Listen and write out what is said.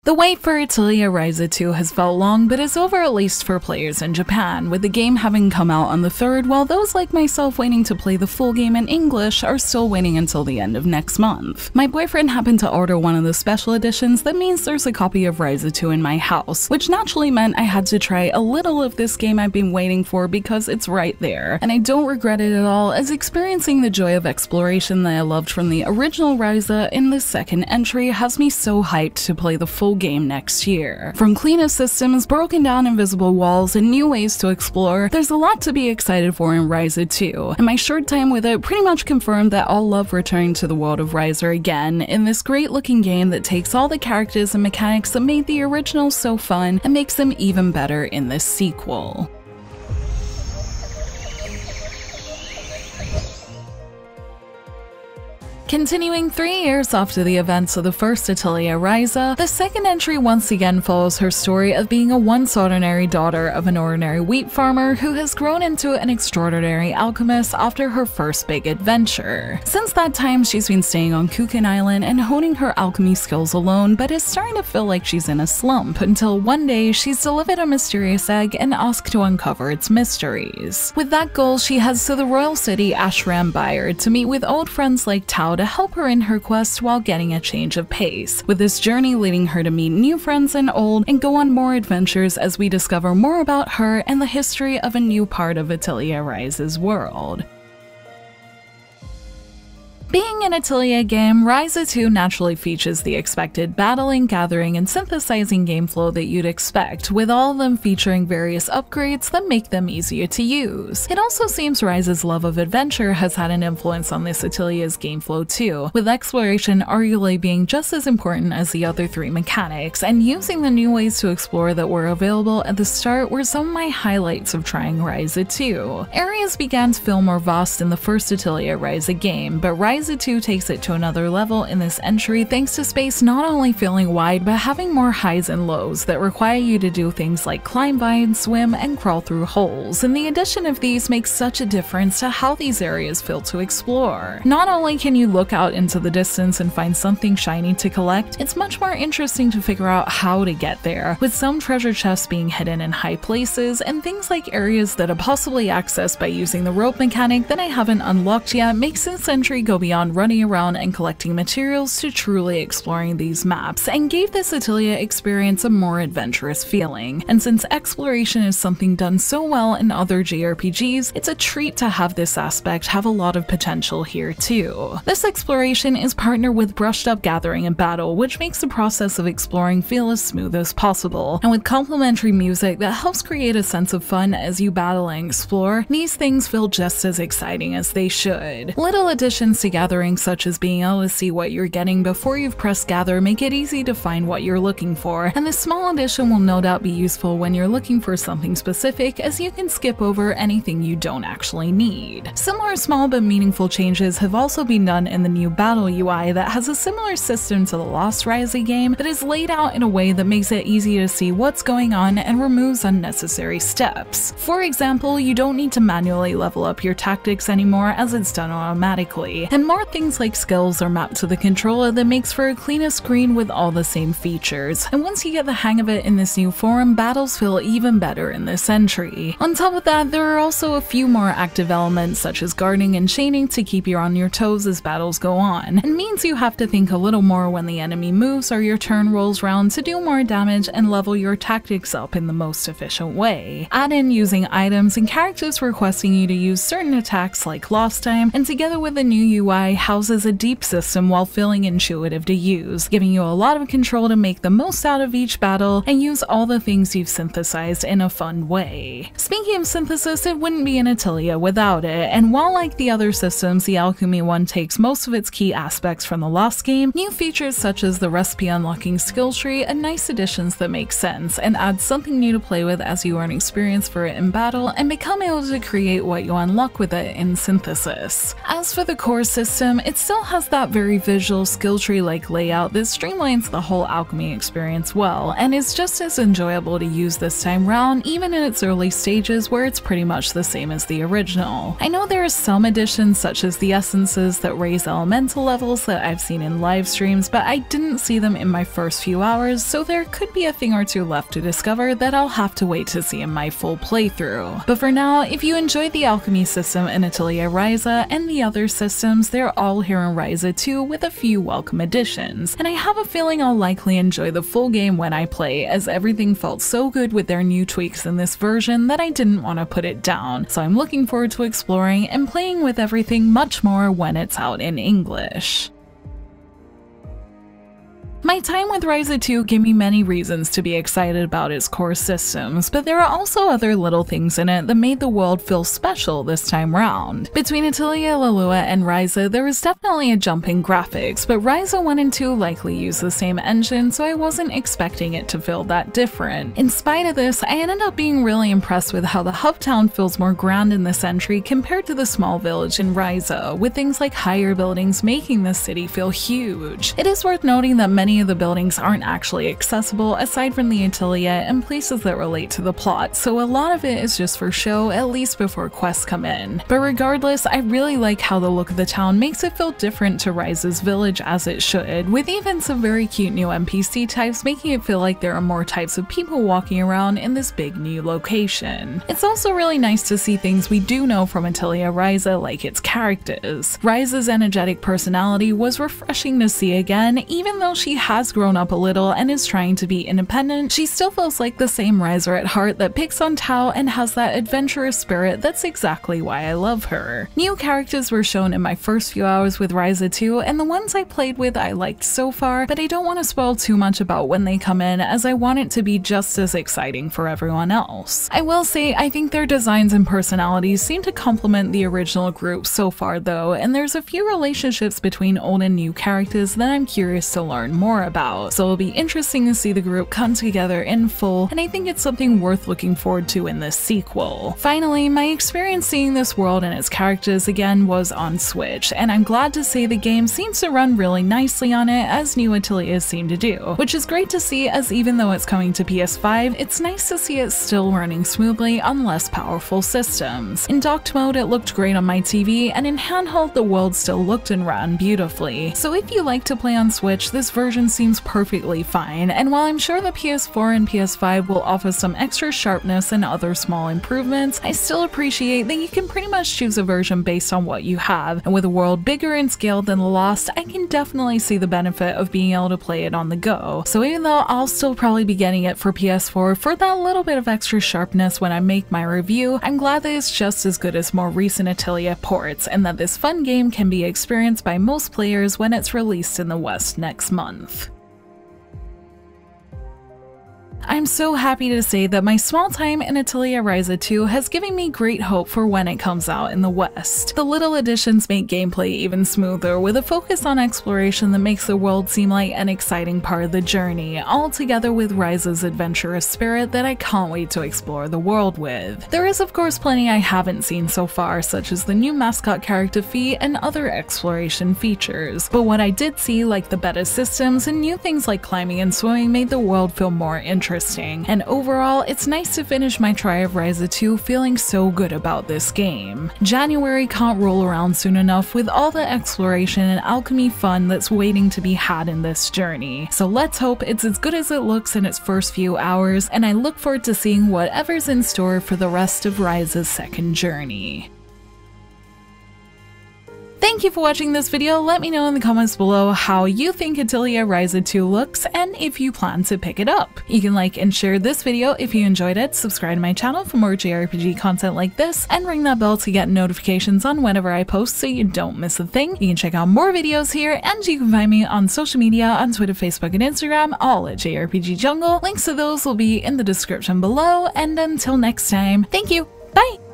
The wait for Atelier Ryza 2 has felt long, but is over at least for players in Japan, with the game having come out on the 3rd, while those like myself waiting to play the full game in English are still waiting until the end of next month. My boyfriend happened to order one of the special editions that means there's a copy of Ryza 2 in my house, which naturally meant I had to try a little of this game I've been waiting for because it's right there, and I don't regret it at all, as experiencing the joy of exploration that I loved from the original Ryza in this second entry has me so hyped to play the full game next year. From cleanest systems, broken down invisible walls, and new ways to explore, there's a lot to be excited for in Ryza 2, and my short time with it pretty much confirmed that I'll love returning to the world of Ryza again in this great looking game that takes all the characters and mechanics that made the original so fun and makes them even better in this sequel. Continuing 3 years after the events of the first Atelier Ryza, the second entry once again follows her story of being a once ordinary daughter of an ordinary wheat farmer who has grown into an extraordinary alchemist after her first big adventure. Since that time, she's been staying on Kuken Island and honing her alchemy skills alone, but is starting to feel like she's in a slump until one day she's delivered a mysterious egg and asked to uncover its mysteries. With that goal, she heads to the royal city Ashram Byre to meet with old friends like Tao to help her in her quest while getting a change of pace, with this journey leading her to meet new friends and old and go on more adventures as we discover more about her and the history of a new part of Atelier Ryza's world. Being an Atelier game, Ryza 2 naturally features the expected battling, gathering, and synthesizing game flow that you'd expect, with all of them featuring various upgrades that make them easier to use. It also seems Ryza's love of adventure has had an influence on this Atelier's game flow too, with exploration arguably being just as important as the other 3 mechanics, and using the new ways to explore that were available at the start were some of my highlights of trying Ryza 2. Areas began to feel more vast in the first Atelier Ryza game, but Ryza 2 takes it to another level in this entry thanks to space not only feeling wide but having more highs and lows that require you to do things like climb vines, swim, and crawl through holes, and the addition of these makes such a difference to how these areas feel to explore. Not only can you look out into the distance and find something shiny to collect, it's much more interesting to figure out how to get there, with some treasure chests being hidden in high places and things like areas that are possibly accessed by using the rope mechanic that I haven't unlocked yet makes this entry go beyond running around and collecting materials to truly exploring these maps, and gave this Atelier experience a more adventurous feeling. And since exploration is something done so well in other JRPGs, it's a treat to have this aspect have a lot of potential here too. This exploration is partnered with brushed up gathering and battle, which makes the process of exploring feel as smooth as possible, and with complementary music that helps create a sense of fun as you battle and explore, these things feel just as exciting as they should. Little additions to gathering such as being able to see what you're getting before you've pressed gather make it easy to find what you're looking for, and this small addition will no doubt be useful when you're looking for something specific, as you can skip over anything you don't actually need. Similar small but meaningful changes have also been done in the new battle UI that has a similar system to the Lost Ryza game, but is laid out in a way that makes it easy to see what's going on and removes unnecessary steps. For example, you don't need to manually level up your tactics anymore, as it's done automatically, and more things like skills are mapped to the controller that makes for a cleaner screen with all the same features, and once you get the hang of it in this new form, battles feel even better in this entry. On top of that, there are also a few more active elements such as guarding and chaining to keep you on your toes as battles go on, and means you have to think a little more when the enemy moves or your turn rolls round to do more damage and level your tactics up in the most efficient way. Add in using items and characters requesting you to use certain attacks like Lost Time, and together with the new UI, houses a deep system while feeling intuitive to use, giving you a lot of control to make the most out of each battle and use all the things you've synthesized in a fun way. Speaking of synthesis, it wouldn't be an Atelier without it, and while like the other systems, the alchemy one takes most of its key aspects from the Lost game, new features such as the recipe unlocking skill tree are nice additions that make sense and add something new to play with as you earn experience for it in battle and become able to create what you unlock with it in synthesis. As for the core system, system, it still has that very visual skill tree-like layout that streamlines the whole alchemy experience well, and is just as enjoyable to use this time round, even in its early stages where it's pretty much the same as the original. I know there are some additions such as the essences that raise elemental levels that I've seen in live streams, but I didn't see them in my first few hours, so there could be a thing or two left to discover that I'll have to wait to see in my full playthrough. But for now, if you enjoyed the alchemy system in Atelier Ryza and the other systems, they're all here in Ryza 2 with a few welcome additions, and I have a feeling I'll likely enjoy the full game when I play, as everything felt so good with their new tweaks in this version that I didn't want to put it down, so I'm looking forward to exploring and playing with everything much more when it's out in English. My time with Ryza 2 gave me many reasons to be excited about its core systems, but there are also other little things in it that made the world feel special this time round. Between Atelier Ryza and Ryza, there was definitely a jump in graphics, but Ryza 1 and 2 likely use the same engine, so I wasn't expecting it to feel that different. In spite of this, I ended up being really impressed with how the hub town feels more grand in this entry compared to the small village in Ryza, with things like higher buildings making the city feel huge. It is worth noting that many of the buildings aren't actually accessible aside from the atelier and places that relate to the plot, so a lot of it is just for show, at least before quests come in. But regardless, I really like how the look of the town makes it feel different to Ryza's village as it should, with even some very cute new NPC types making it feel like there are more types of people walking around in this big new location. It's also really nice to see things we do know from Atelier Ryza, like its characters. Ryza's energetic personality was refreshing to see again. Even though she has grown up a little and is trying to be independent, she still feels like the same Ryza at heart that picks on Tao and has that adventurous spirit that's exactly why I love her. New characters were shown in my first few hours with Ryza 2, and the ones I played with I liked so far, but I don't want to spoil too much about when they come in, as I want it to be just as exciting for everyone else. I will say I think their designs and personalities seem to complement the original group so far though, and there's a few relationships between old and new characters that I'm curious to learn more about, so it'll be interesting to see the group come together in full, and I think it's something worth looking forward to in this sequel. Finally, my experience seeing this world and its characters again was on Switch, and I'm glad to say the game seems to run really nicely on it, as new Ateliers seem to do, which is great to see, as even though it's coming to PS5, it's nice to see it still running smoothly on less powerful systems. In docked mode it looked great on my TV, and in handheld the world still looked and ran beautifully. So if you like to play on Switch, this version seems perfectly fine, and while I'm sure the PS4 and PS5 will offer some extra sharpness and other small improvements, I still appreciate that you can pretty much choose a version based on what you have, and with a world bigger in scale than The Lost, I can definitely see the benefit of being able to play it on the go. So even though I'll still probably be getting it for PS4 for that little bit of extra sharpness when I make my review, I'm glad that it's just as good as more recent Atelier ports, and that this fun game can be experienced by most players when it's released in the West next month. I'm so happy to say that my small time in Atelier Ryza 2 has given me great hope for when it comes out in the West. The little additions make gameplay even smoother, with a focus on exploration that makes the world seem like an exciting part of the journey, all together with Ryza's adventurous spirit that I can't wait to explore the world with. There is of course plenty I haven't seen so far, such as the new mascot character feat and other exploration features, but what I did see, like the better systems and new things like climbing and swimming, made the world feel more interesting. And overall, it's nice to finish my try of Ryza 2 feeling so good about this game. January can't roll around soon enough with all the exploration and alchemy fun that's waiting to be had in this journey. So let's hope it's as good as it looks in its first few hours, and I look forward to seeing whatever's in store for the rest of Ryza's second journey. Thank you for watching this video. Let me know in the comments below how you think Atelier Ryza 2 looks and if you plan to pick it up. You can like and share this video if you enjoyed it, subscribe to my channel for more JRPG content like this, and ring that bell to get notifications on whenever I post so you don't miss a thing. You can check out more videos here, and you can find me on social media on Twitter, Facebook, and Instagram, all at JRPG Jungle. Links to those will be in the description below, and until next time, thank you, bye!